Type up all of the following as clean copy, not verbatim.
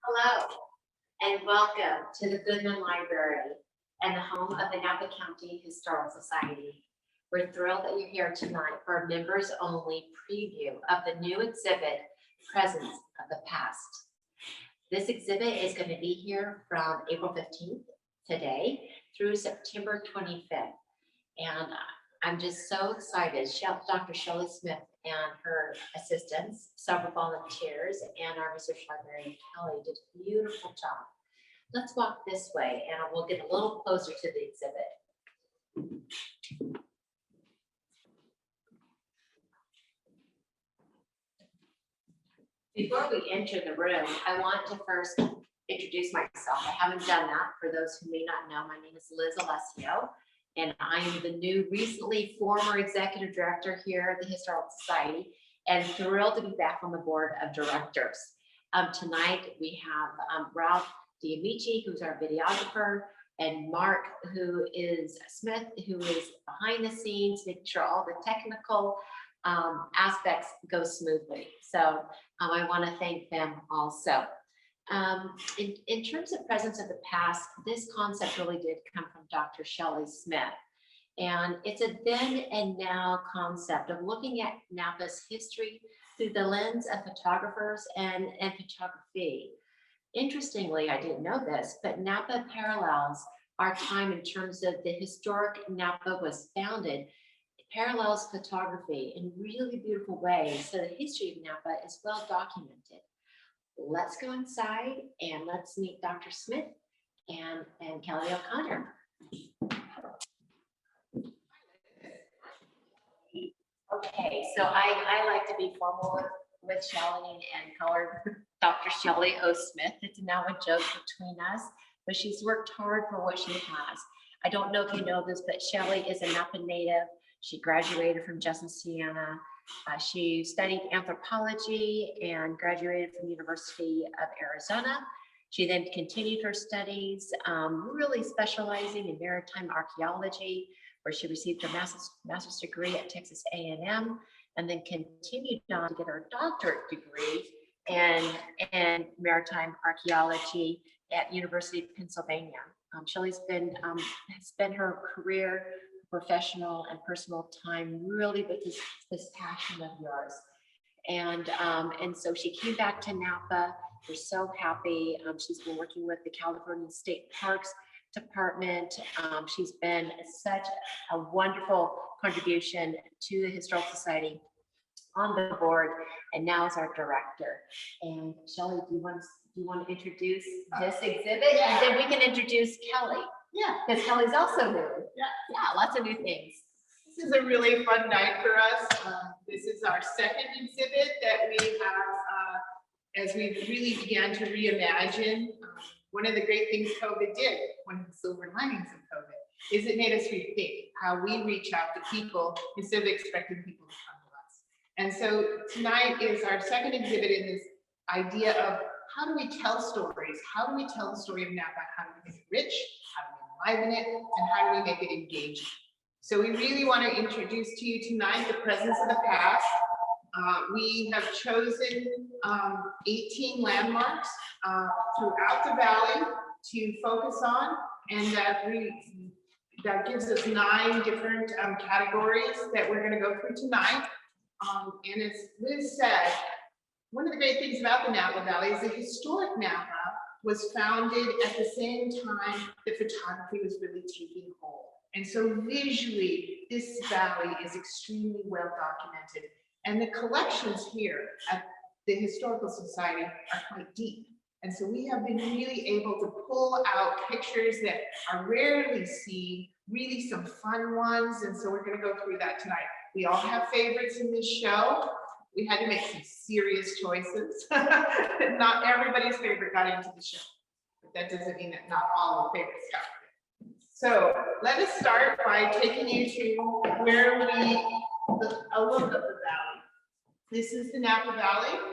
Hello, and welcome to the Goodman Library and the home of the Napa County Historical Society. We're thrilled that you're here tonight for a members-only preview of the new exhibit, Presence of the Past. This exhibit is going to be here from April 15th, today, through September 25th. And I'm just so excited. Dr. Sheli Smith and her assistants, several volunteers, and our research librarian Kelly did a beautiful job. Let's walk this way and we'll get a little closer to the exhibit. Before we enter the room, I want to first introduce myself. I haven't done that. For those who may not know, my name is Liz Alessio, and I am the new, recently former executive director here at the Historical Society, and thrilled to be back on the board of directors. Tonight we have Ralph Diamici, who's our videographer, and Mark, who is Smith, who is behind the scenes, making sure all the technical aspects go smoothly. So I want to thank them also. In terms of presence of the past, this concept really did come from Dr. Sheli Smith. And it's a then and now concept of looking at Napa's history through the lens of photographers and photography. Interestingly, I didn't know this, but Napa parallels our time in terms of the historic Napa was founded. It parallels photography in really beautiful ways. So the history of Napa is well documented. Let's go inside and let's meet Dr. Smith and Kelly O'Connor. Okay, so I like to be formal with Sheli and call her Dr. Sheli O. Smith. It's now a joke between us, but she's worked hard for what she has. I don't know if you know this, but Sheli is a Napa native. She graduated from Justin, Siena. She studied anthropology and graduated from the University of Arizona. She then continued her studies, really specializing in maritime archaeology, where she received her master's degree at Texas A&M, and then continued on to get her doctorate degree in maritime archaeology at University of Pennsylvania. Sheli's has spent her career, professional and personal time really with this passion of yours. And so she came back to Napa. We're so happy. She's been working with the California State Parks Department. She's been such a wonderful contribution to the Historical Society on the board, and now is our director. And Sheli, do you want to introduce this exhibit? Yeah. And then we can introduce Kelly. Yeah, because Kelly's also new. Yeah, lots of new things. this is a really fun night for us. This is our second exhibit that we have as we really began to reimagine. One of the great things COVID did, one of the silver linings of COVID, is it made us rethink how we reach out to people instead of expecting people to come to us. And so tonight is our second exhibit in this idea of how do we tell stories? How do we tell the story of Napa? How do we make it rich? How do we enliven it? And how do we make it engaging? So we really want to introduce to you tonight the presence of the past. We have chosen 18 landmarks throughout the valley to focus on, and that gives us 9 different categories that we're going to go through tonight. And as Liz said, one of the great things about the Napa Valley is the historic Napa was founded at the same time that photography was really taking hold. And so visually, this valley is extremely well documented. And the collections here at the Historical Society are quite deep. And so we have been really able to pull out pictures that are rarely seen, really some fun ones. And so we're going to go through that tonight. We all have favorites in this show. We had to make some serious choices. Not everybody's favorite got into the show, but that doesn't mean that not all the favorites got it. So let us start by taking you to where a look of the valley. This is the Napa Valley and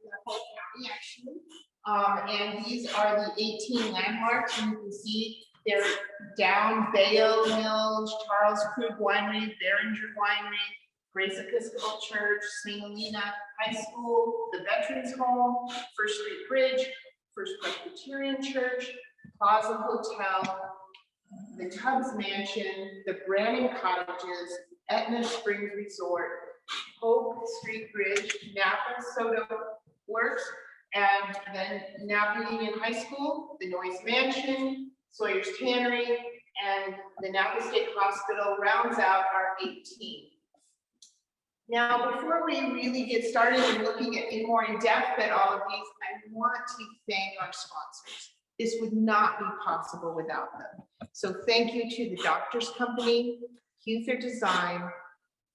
the whole county actually. And these are the 18 landmarks, and you can see they're down Bayo Mills, Charles Krug Winery, Behringer Winery, Grace Episcopal Church, St. Helena High School, the Veterans Home, First Street Bridge, First Presbyterian Church, Plaza Hotel, the Tubbs Mansion, the Brannan Cottages, Etna Springs Resort, Hope Street Bridge, Napa Soda Works, and then Napa Union High School, the Noyes Mansion, Sawyer's Tannery, and the Napa State Hospital rounds out our 18. Now, before we really get started and looking at more in depth at all of these, I want to thank our sponsors. This would not be possible without them. So thank you to the Doctors Company, Huther Design,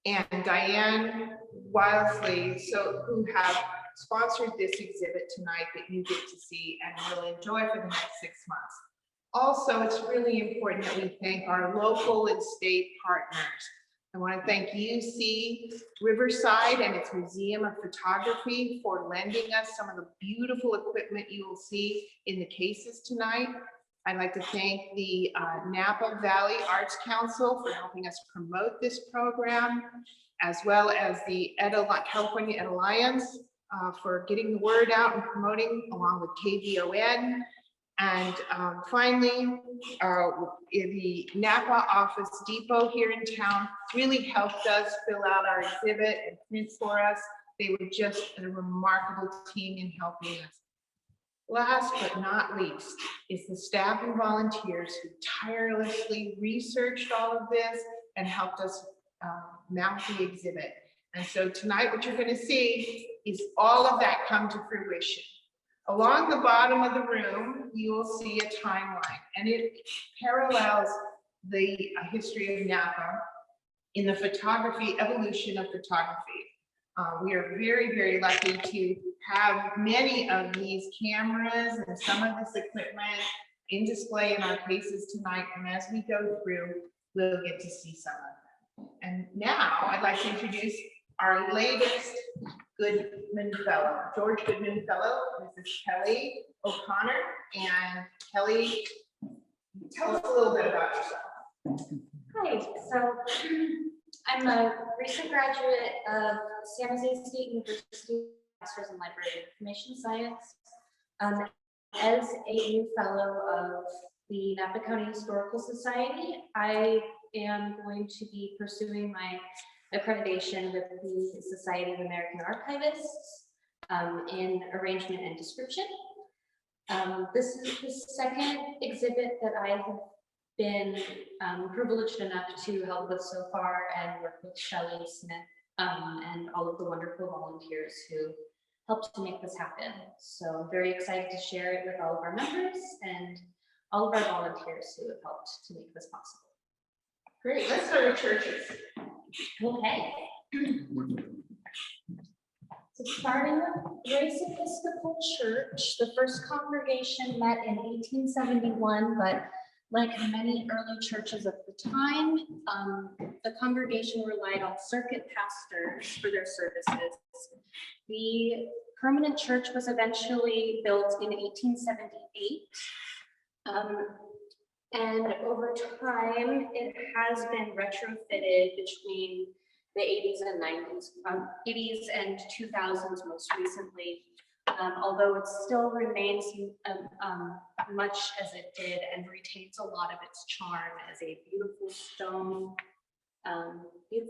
and Diane Wildesley, who have sponsored this exhibit tonight that you get to see and will enjoy for the next 6 months. Also, it's really important that we thank our local and state partners. I want to thank UC Riverside and its Museum of Photography for lending us some of the beautiful equipment you will see in the cases tonight. I'd like to thank the Napa Valley Arts Council for helping us promote this program, as well as the California Ed Alliance for getting the word out and promoting, along with KVON. And finally, the Napa Office Depot here in town really helped us fill out our exhibit and print for us. They were just a remarkable team in helping us. Last but not least is the staff and volunteers who tirelessly researched all of this and helped us mount the exhibit. And so tonight, what you're going to see is all of that come to fruition. Along the bottom of the room, you will see a timeline, and it parallels the history of Napa in the evolution of photography. We are very, very lucky to have many of these cameras and some of this equipment in display in our cases tonight, and as we go through, we'll get to see some of them. And now I'd like to introduce our latest Goodman Fellow, George Goodman Fellow, Mrs. Kelly O'Connor. And Kelly, tell us a little bit about yourself. Hi, so I'm a recent graduate of San Jose State University, Masters in Library Information Science. As a new fellow of the Napa County Historical Society, I am going to be pursuing my accreditation with the Society of American Archivists in arrangement and description. This is the second exhibit that I have been privileged enough to help with so far, and work with Sheli Smith and all of the wonderful volunteers who helped to make this happen. So I'm very excited to share it with all of our members and all of our volunteers who have helped to make this possible. Great, let's start with churches. Okay. So starting with Grace Episcopal Church, the first congregation met in 1871, but like many early churches of the time, the congregation relied on circuit pastors for their services. The permanent church was eventually built in 1878. And over time, it has been retrofitted between the 80s and 90s, 80s and 2000s most recently, although it still remains much as it did and retains a lot of its charm as a beautiful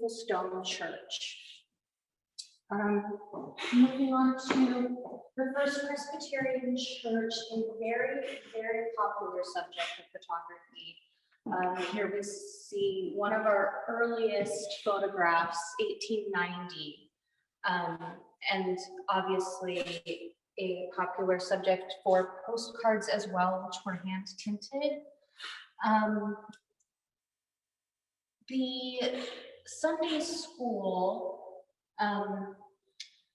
stone church. Moving on to the First Presbyterian Church, a very, very popular subject of photography. Here we see one of our earliest photographs, 1890, and obviously a popular subject for postcards as well, which were hand tinted. The Sunday school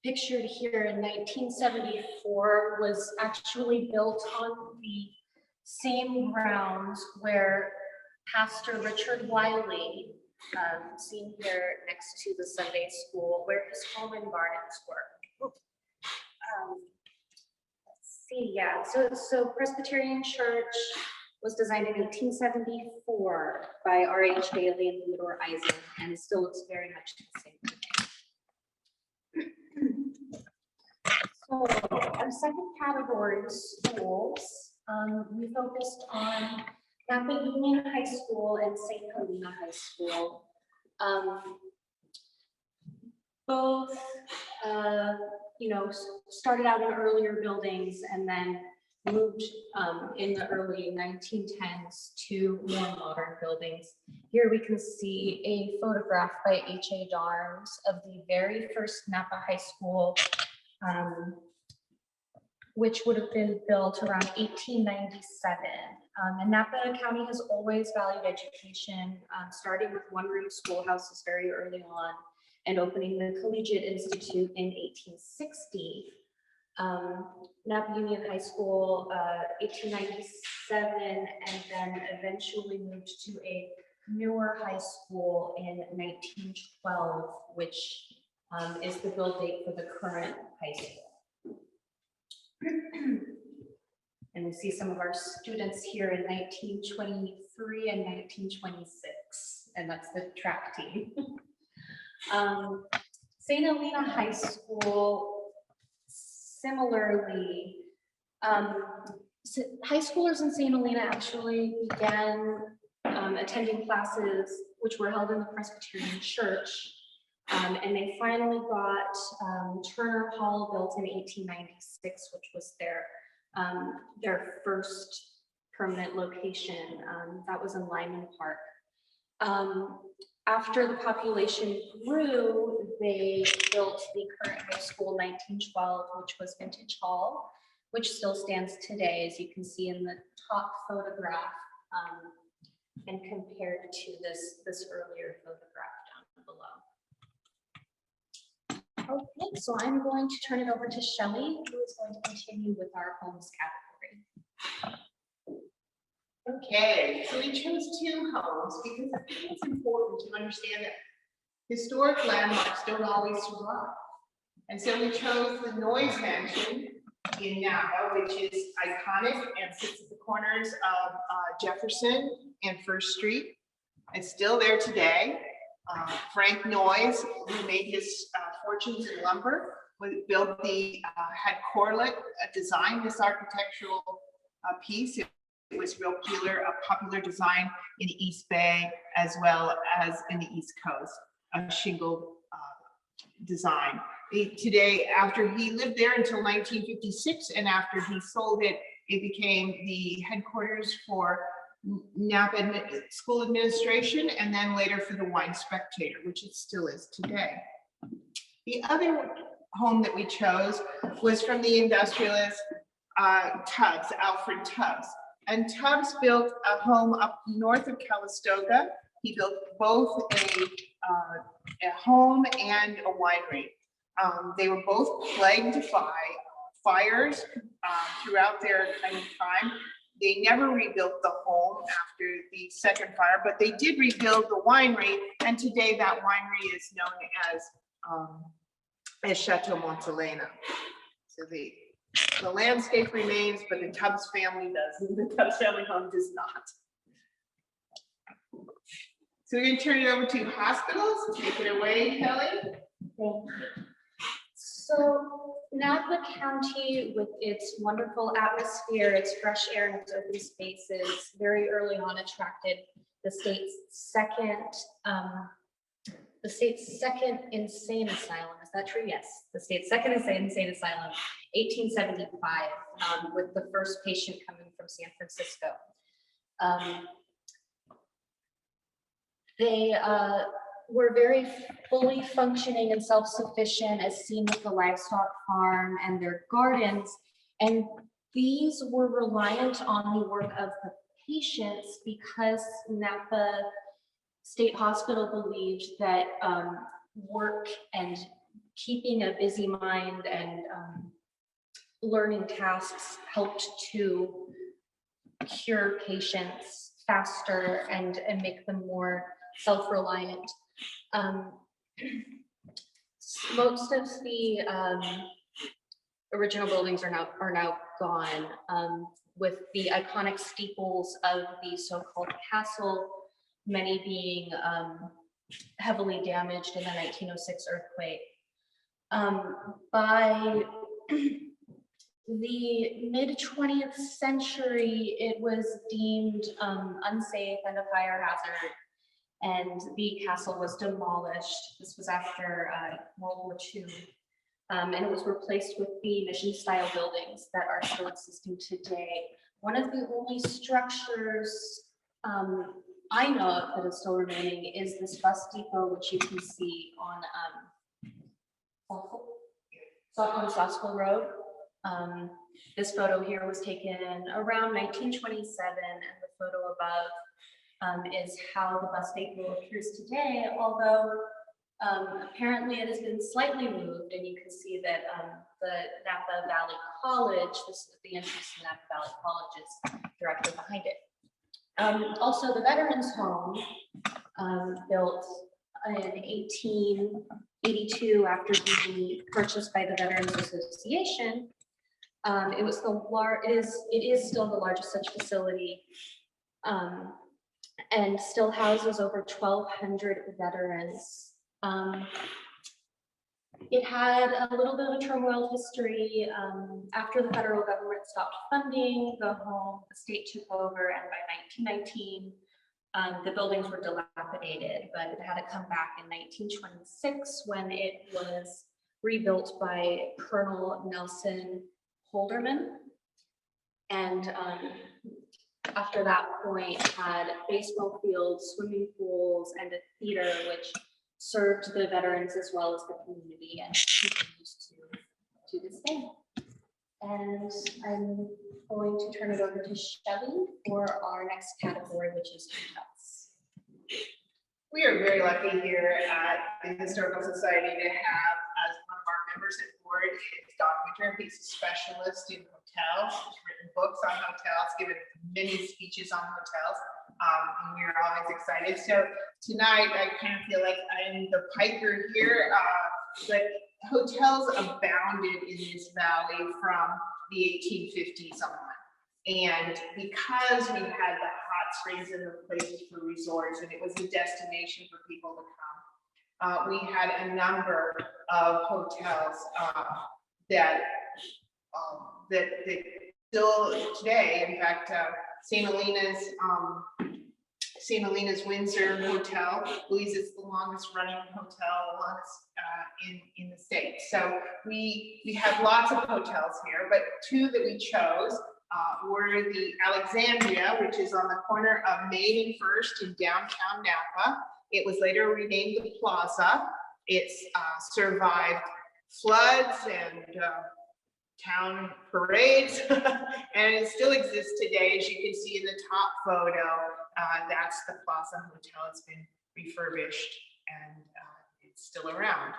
pictured here in 1974 was actually built on the same grounds where Pastor Richard Wiley, seen here next to the Sunday school, where his home and gardens were. Let's see, yeah, so Presbyterian Church was designed in 1874 by R.H. Bailey and Theodore Eisen, and still looks very much the same today. So, as our second category, schools, we focused on Napa Union High School and St. Helena High School. Both, started out in earlier buildings and then moved in the early 1910s to more modern buildings. Here we can see a photograph by H.A. Darms of the very first Napa High School, which would have been built around 1897. And Napa County has always valued education, starting with one-room schoolhouses very early on and opening the Collegiate Institute in 1860. Napa Union High School, 1897, and then eventually moved to a newer high school in 1912, which is the build date for the current high school. And we see some of our students here in 1923 and 1926, and that's the track team. St. Helena High School, similarly, high schoolers in St. Helena actually began attending classes which were held in the Presbyterian Church, and they finally got Turner Hall built in 1896, which was their first permanent location. That was in Lyman Park. After the population grew, they built the current high school 1912, which was Vintage Hall, which still stands today, as you can see in the top photograph, and compared to this earlier photograph down below. Okay, so I'm going to turn it over to Sheli, who is going to continue with our homes category. Okay, so we chose two homes because I think it's important to understand that historic landmarks don't always survive. And so we chose the Noyes Mansion in Napa, which is iconic and sits at the corners of Jefferson and First Street. It's still there today. Frank Noyes, who made his fortunes in lumber, had Corlett design this architectural piece. It was real popular design in the East Bay as well as in the East Coast, a shingle design. Today, after he lived there until 1956, and after he sold it, it became the headquarters for Napa School Administration, and then later for the Wine Spectator, which it still is today. The other home that we chose was from the industrialist Tubbs, Alfred Tubbs. And Tubbs built a home up north of Calistoga. He built both a home and a winery. They were both plagued by fires throughout their time. They never rebuilt the home after the second fire, but they did rebuild the winery. And today that winery is known as Chateau Montelena. So the landscape remains, but the Tubbs family does. The Tubbs family home does not. So we're going to turn it over to hospitals. Take it away, Kelly. Thank you. So Napa County, with its wonderful atmosphere, its fresh air, and its open spaces, very early on attracted the state's second insane asylum. Is that true? Yes, the state's second insane asylum, 1875, with the first patient coming from San Francisco. They were very fully functioning and self-sufficient, as seen with the livestock farm and their gardens. And these were reliant on the work of the patients because Napa State Hospital believed that work and keeping a busy mind and learning tasks helped to cure patients faster and make them more self-reliant. Most of the original buildings are now gone, with the iconic steeples of the so-called castle, many being heavily damaged in the 1906 earthquake. By the mid-20th century, it was deemed unsafe and a fire hazard, and the castle was demolished. This was after World War II, and it was replaced with the mission-style buildings that are still existing today. One of the only structures I know of that is still remaining is this bus depot, which you can see on Saskville Road. This photo here was taken around 1927, and the photo above is how the bus depot appears today, although apparently it has been slightly moved, and you can see that the Napa Valley College, the entrance to Napa Valley College is directly behind it. Also, the Veterans Home, built in 1882 after being purchased by the Veterans Association. It was it is still the largest such facility, and still houses over 1,200 veterans. It had a little bit of a turmoil history. After the federal government stopped funding the home, the state took over, and by 1919, the buildings were dilapidated, but it had to come back in 1926 when it was rebuilt by Colonel Nelson Holderman. And after that point, had baseball fields, swimming pools, and a theater, which served the veterans as well as the community, and continues to this day. And I'm going to turn it over to Sheli for our next category, which is hotels. We are very lucky here at the Historical Society to have as one of our members at board is Don Winter. He's a specialist in hotels. He's written books on hotels, given many speeches on hotels. And we're always excited. So tonight, I kind of feel like I'm the piper here, but hotels abounded in this valley from the 1850s on. And because we had the hot springs and the places for resorts, and it was a destination for people to come, we had a number of hotels that still today, in fact, St. Helena's Windsor Hotel believes it's the longest running hotel, in the state. So we have lots of hotels here, but two that we chose were the Alexandria, which is on the corner of Main and First in downtown Napa. It was later renamed the Plaza. It's survived floods and town parades, and it still exists today. As you can see in the top photo, that's the Plaza Hotel. It's been refurbished and it's still around.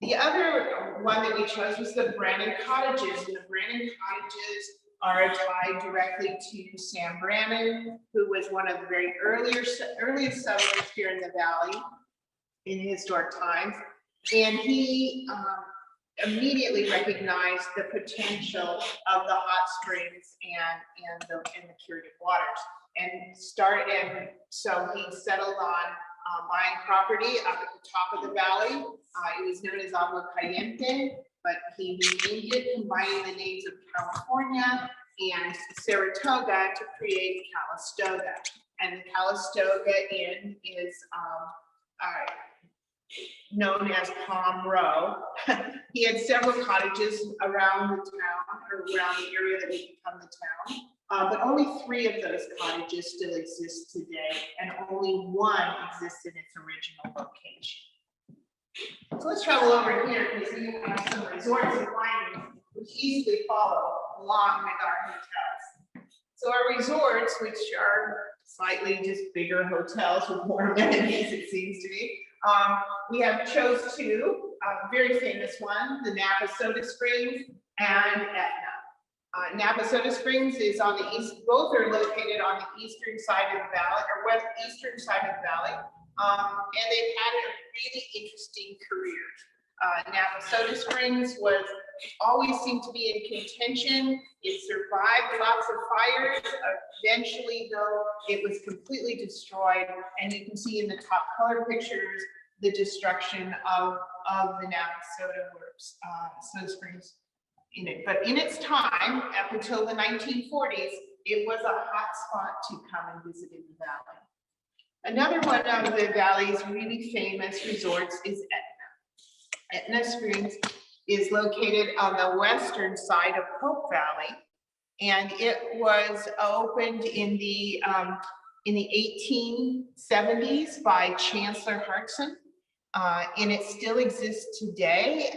The other one that we chose was the Brannan Cottages, and the Brannan Cottages are tied directly to Sam Brannan, who was one of the very earliest settlers here in the valley in historic times, and he immediately recognized the potential of the hot springs and the curative waters, and so he settled on buying property up at the top of the valley. It was known as Agua Caliente, but he renamed it, combining the names of California and Saratoga to create Calistoga. And the Calistoga Inn is known as Palm Row. He had several cottages around the town, or around the area that would become the town. But only 3 of those cottages still exist today, and only one exists in its original location. So let's travel over here because we have some resorts and wineries which easily follow along with our hotels. So our resorts, which are slightly just bigger hotels with more amenities, it seems to me. We have chose 2, a very famous one, the Napa Soda Springs and Etna. Napa Soda Springs is on the east, both are located on the eastern side of the valley, or west-eastern side of the valley. And they've had a really interesting career. Napa Soda Springs always seemed to be in contention. It survived lots of fires. Eventually, though, it was completely destroyed. And you can see in the top color pictures the destruction of the Napa Soda Works, Soda Springs in it. But in its time, up until the 1940s, it was a hot spot to come and visit in the valley. Another one of the valley's really famous resorts is Etna. Etna Springs is located on the western side of Hope Valley, and it was opened in the 1870s by Chancellor Hartson. And it still exists today,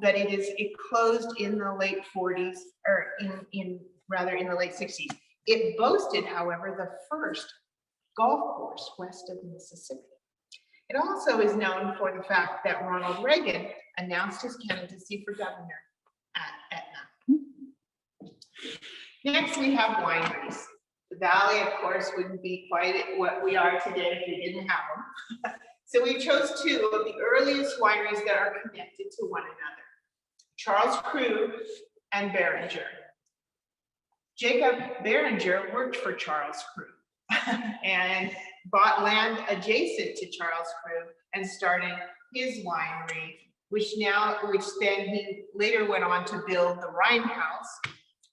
but it closed in the late 40s, or in the late 60s. It boasted, however, the first golf course west of the Mississippi. It also is known for the fact that Ronald Reagan announced his candidacy for governor at Etna. Next, we have wineries. The valley, of course, wouldn't be quite what we are today if we didn't have them. So we chose two of the earliest wineries that are connected to one another, Charles Crew and Behringer. Jacob Behringer worked for Charles Crew and bought land adjacent to Charles Crew and started his winery, which then he later went on to build the Rhine House,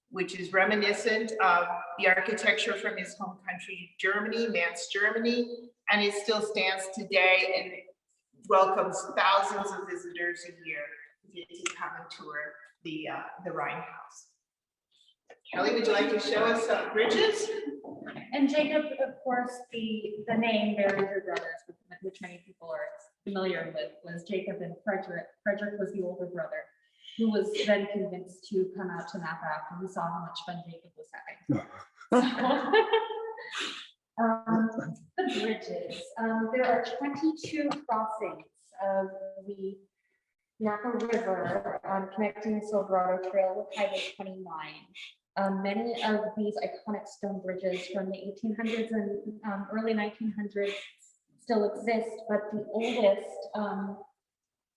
which is reminiscent of the architecture from his home country, Germany, Mainz, Germany, and it still stands today and welcomes thousands of visitors a year to come and tour the Rhine House. Kelly, would you like to show us some bridges? And Jacob, of course, the name Behringer Brothers, which many people are familiar with, was Jacob and Frederick. Frederick was the older brother, who was then convinced to come out to Napa after he saw how much fun Jacob was having. The bridges. There are 22 crossings of the Napa River connecting the Silverado Trail with Highway 29. Many of these iconic stone bridges from the 1800s and early 1900s still exist, but the oldest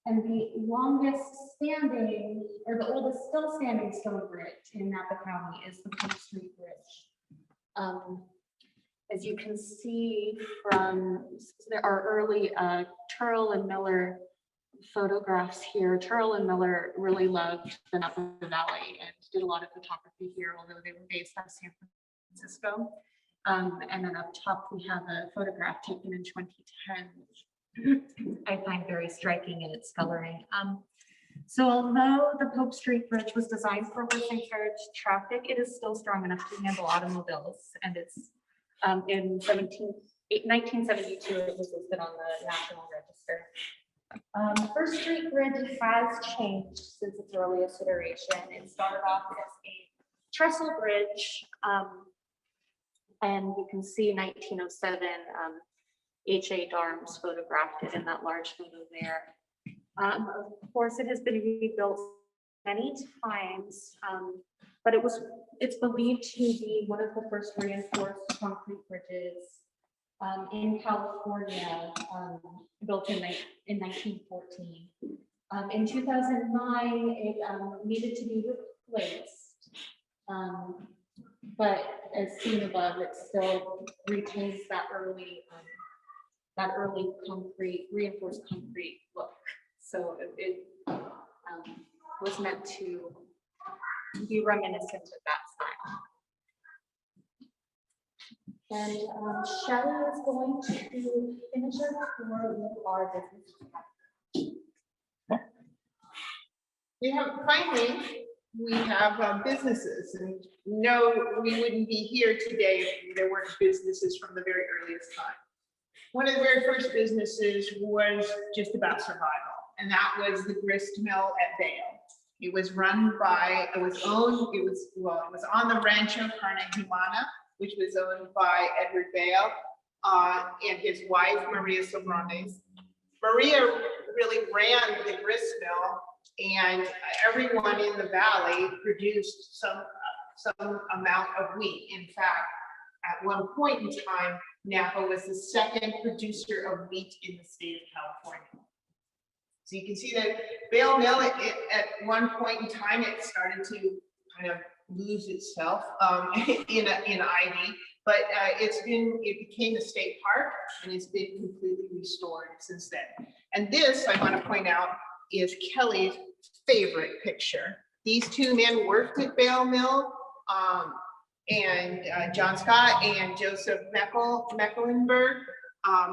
and the longest standing, or the oldest still standing stone bridge in Napa County is the Pope Street Bridge. As you can see from, there are early Turl and Miller photographs here. Turl and Miller really loved the Napa Valley and did a lot of photography here, although they were based out of San Francisco. And then up top, we have a photograph taken in 2010, which I find very striking in its coloring. So although the Pope Street Bridge was designed for horse and carriage traffic, it is still strong enough to handle automobiles. And it's in 1972, it was listed on the National Register. The First Street Bridge has changed since its earliest iteration. It started off as a trestle bridge, and you can see 1907, H.A. Darms photographed it in that large photo there. Of course, it has been rebuilt many times, but it's believed to be one of the first reinforced concrete bridges in California, built in 1914. In 2009, it needed to be replaced, but as seen above, it still retains that early concrete, reinforced concrete look. So it was meant to be reminiscent of that style. And Sheli is going to finish our tour with our business. Finally, we have businesses, and no, we wouldn't be here today if there weren't businesses from the very earliest time. One of the very first businesses was just about survival, and that was the grist mill at Vail. It was run by, it was on the Rancho Carne-Humana, which was owned by Edward Vail and his wife, Maria Sobrones. Maria really ran the grist mill, and everyone in the valley produced some amount of wheat. In fact, at one point in time, Napa was the second producer of wheat in the state of California. So you can see that Vail Mill, at one point in time, it started to kind of lose itself in ID, but it became a state park, and it's been completely restored since then. And this, I want to point out, is Kelly's favorite picture. These two men worked at Bale Mill, and John Scott and Joseph Mecklenburg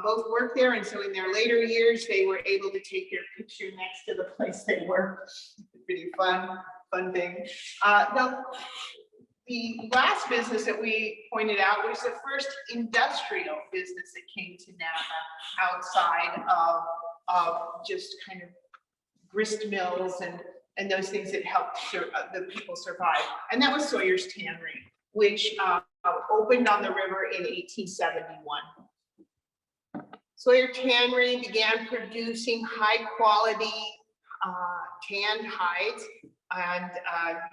both worked there. And so in their later years, they were able to take their picture next to the place they worked. Pretty fun thing. The last business that we pointed out was the first industrial business that came to Napa outside of just kind of grist mills and those things that helped the people survive. And that was Sawyer's Tannery, which opened on the river in 1871. Sawyer Tannery began producing high quality tanned hides and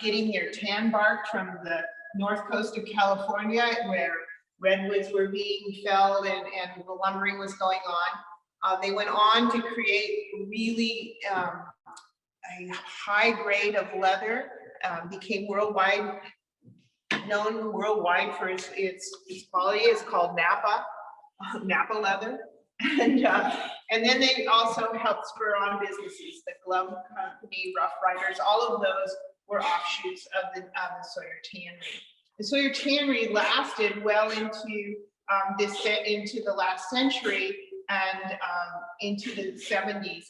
getting their tan bark from the north coast of California, where redwoods were being felled and the lumbering was going on. They went on to create really a high grade of leather, became known worldwide for its quality. It's called Napa leather. And then they also helped spur on businesses, the glove company, Rough Riders, all of those were offshoots of the Sawyer Tannery. The Sawyer Tannery lasted well into the last century and into the 70s,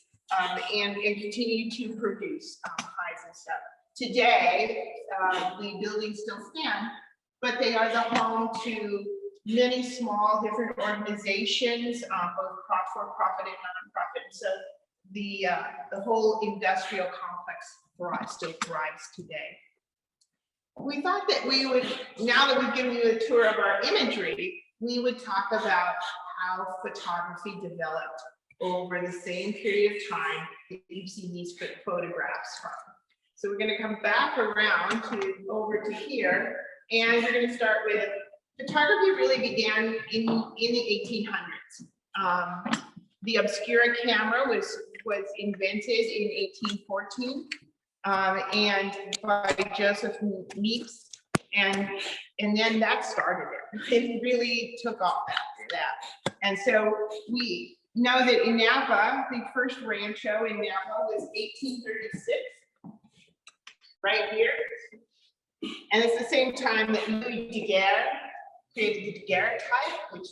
and continued to produce hides and stuff. Today, the buildings still stand, but they are the home to many small different organizations, both for-profit and non-profit. So the whole industrial complex still thrives today. We thought that we would, now that we've given you a tour of our imagery, we would talk about how photography developed over the same period of time that you've seen these photographs from. So we're going to come back around over to here, and we're going to start with photography. Really began in the 1800s. The Obscura camera was invented in 1814, and by Joseph Mepes, and then that started it. It really took off after that. And so we know that in Napa, the first rancho in Napa was 1836, right here. And it's the same time that Louis Daguerre created the daguerreotype, which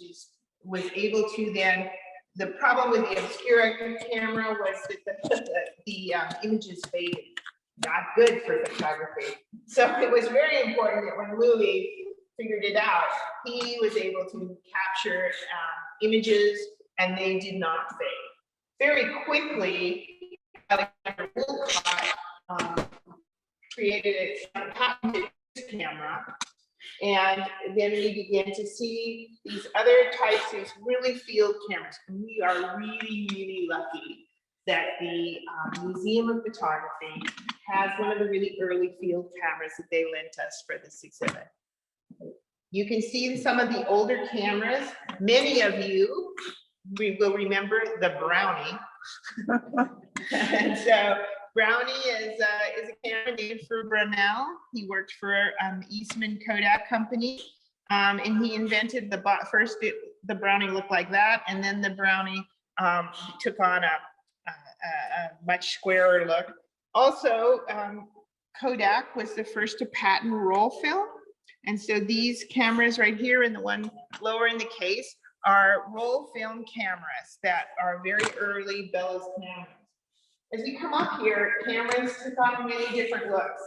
was able to then, the problem with the Obscura camera was that the images faded. Not good for photography. So it was very important that when Louis figured it out, he was able to capture images and they did not fade. Very quickly, Alexander Woolcott created a patented camera. And then we began to see these other types, these really field cameras. And we are really, really lucky that the Museum of Photography has one of the really early field cameras that they lent us for this exhibit. You can see some of the older cameras. Many of you will remember the Brownie. And so Brownie is a camera named for Brunel. He worked for Eastman Kodak Company, and he invented the Brownie looked like that, and then the Brownie took on a much squarer look. Also, Kodak was the first to patent roll film, and so these cameras right here and the one lower in the case are roll film cameras that are very early bellows cameras. As we come up here, cameras took on many different looks.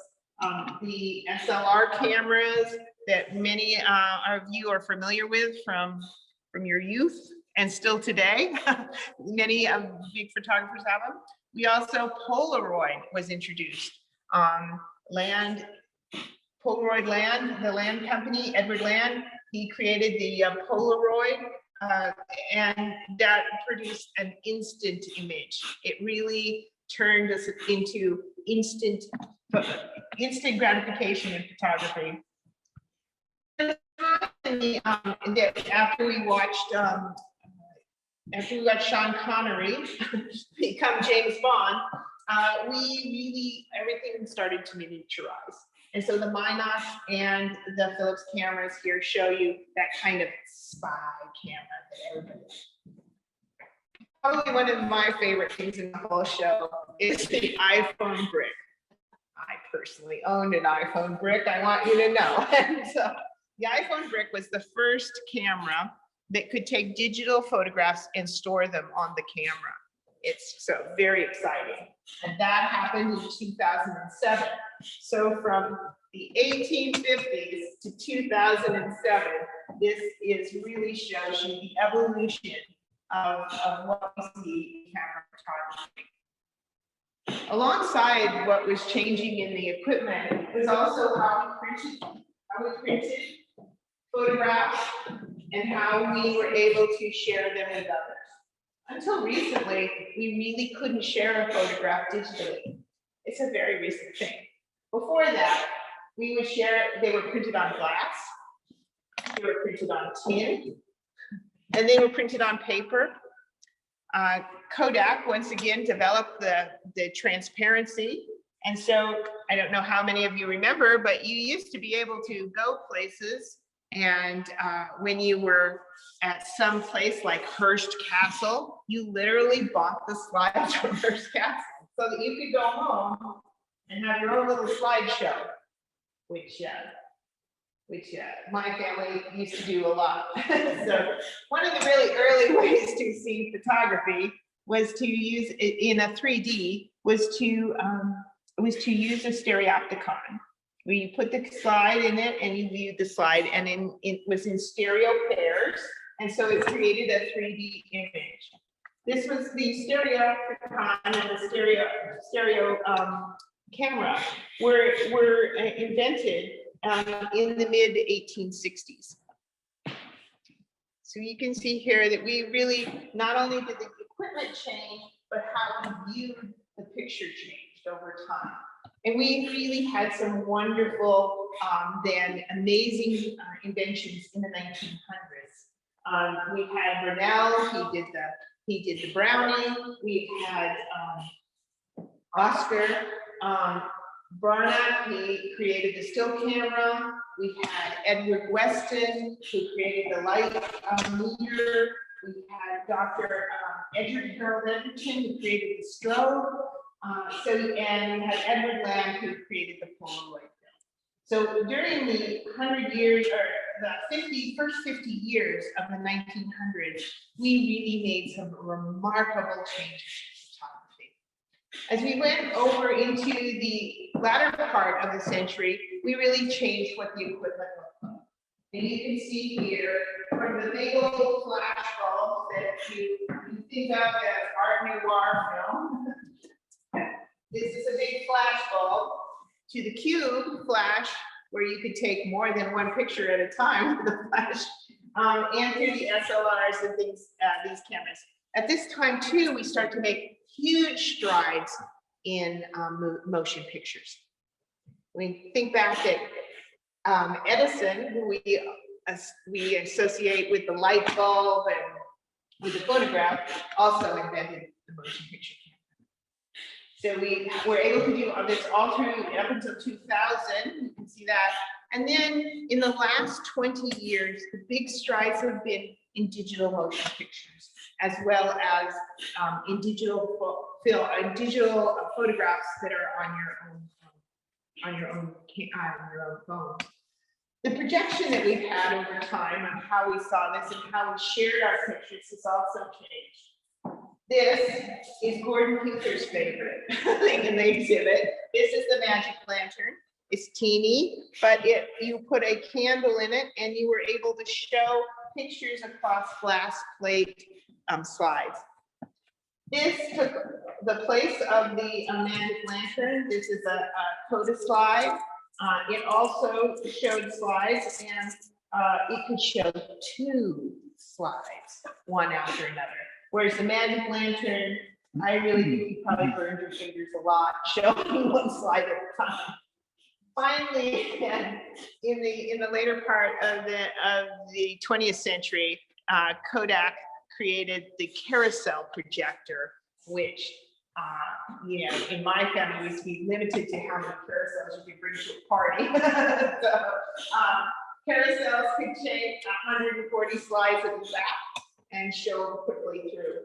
The SLR cameras that many of you are familiar with from your youth and still today. Many big photographers have them. We also, Polaroid was introduced. Polaroid Land, the Land company, Edward Land, he created the Polaroid, and that produced an instant image. It really turned us into instant gratification in photography. After we watched Sean Connery become James Bond, everything started to miniaturize. And so the Minox and the Philips cameras here show you that kind of spy camera that everybody likes. Probably one of my favorite things in the whole show is the iPhone brick. personally owned an iPhone brick, I want you to know. And so the iPhone brick was the first camera that could take digital photographs and store them on the camera. It's so very exciting. And that happened in 2007. So from the 1850s to 2007, this is really shows you the evolution of what we see in camera photography. Alongside what was changing in the equipment was also how we printed photographs and how we were able to share them with others. Until recently, we really couldn't share a photograph digitally. It's a very recent thing. Before that, we would share, they were printed on glass, they were printed on tin, and they were printed on paper. Kodak, once again, developed the transparency. And so I don't know how many of you remember, but you used to be able to go places, and when you were at some place like Hearst Castle, you literally bought the slides from Hearst Castle so that you could go home and have your own little slideshow, which my family used to do a lot. So one of the really early ways to see photography was to use it in a 3D, was to use a stereopticon, where you put the slide in it and you viewed the slide, and it was in stereo pairs, and so it created a 3D image. This was the stereopticon and the stereo camera were invented in the mid 1860s. So you can see here that we really, not only did the equipment change, but how we viewed the picture changed over time. And we really had some wonderful, then amazing inventions in the 1900s. We had Brunel, he did the Brownie. We had Oscar Barnett, he created the still camera. We had Edward Weston, who created the light meter. We had Dr. Edward Harold Edgerton, who created the strobe. And we had Edward Lamb, who created the Polaroid film. So during the 100 years, or the first 50 years of the 1900s, we really made some remarkable changes in photography. As we went over into the latter part of the century, we really changed what the equipment looked like. And you can see here from the big old flash bulbs that you think of as Art Noir film. This is a big flash bulb, to the cube flash, where you could take more than one picture at a time with the flash, and through the SLRs and things, these cameras. At this time too, we start to make huge strides in motion pictures. We think back that Edison, who we associate with the light bulb and with the photograph, also invented the motion picture camera. So we were able to do this all through up until 2000. You can see that. And then in the last 20 years, the big strides have been in digital motion pictures, as well as in digital photographs that are on your own phone. The projection that we've had over time on how we saw this and how we shared our pictures has also changed. This is Gordon Huether's favorite thing in the exhibit. This is the magic lantern. It's teeny, but you put a candle in it and you were able to show pictures across glass plate slides. This took the place of the magic lantern. This is a Coda slide. It also showed slides, and it could show 2 slides, one after another. Whereas the magic lantern, I really think you probably burned your fingers a lot showing one slide at a time. Finally, in the later part of the 20th century, Kodak created the carousel projector, which in my family used to be limited to how many carousels you could bring to a party. So carousels could take 140 slides at the back and show them quickly through.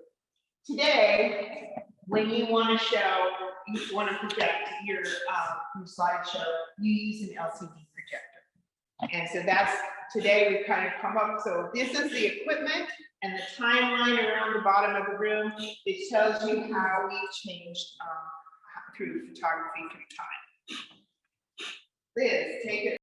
Today, when you want to show, you want to project your slideshow, you use an LCD projector. And so that's, today we've kind of come up, so this is the equipment and the timeline around the bottom of the room. It tells you how we've changed through photography through time. Liz, take it.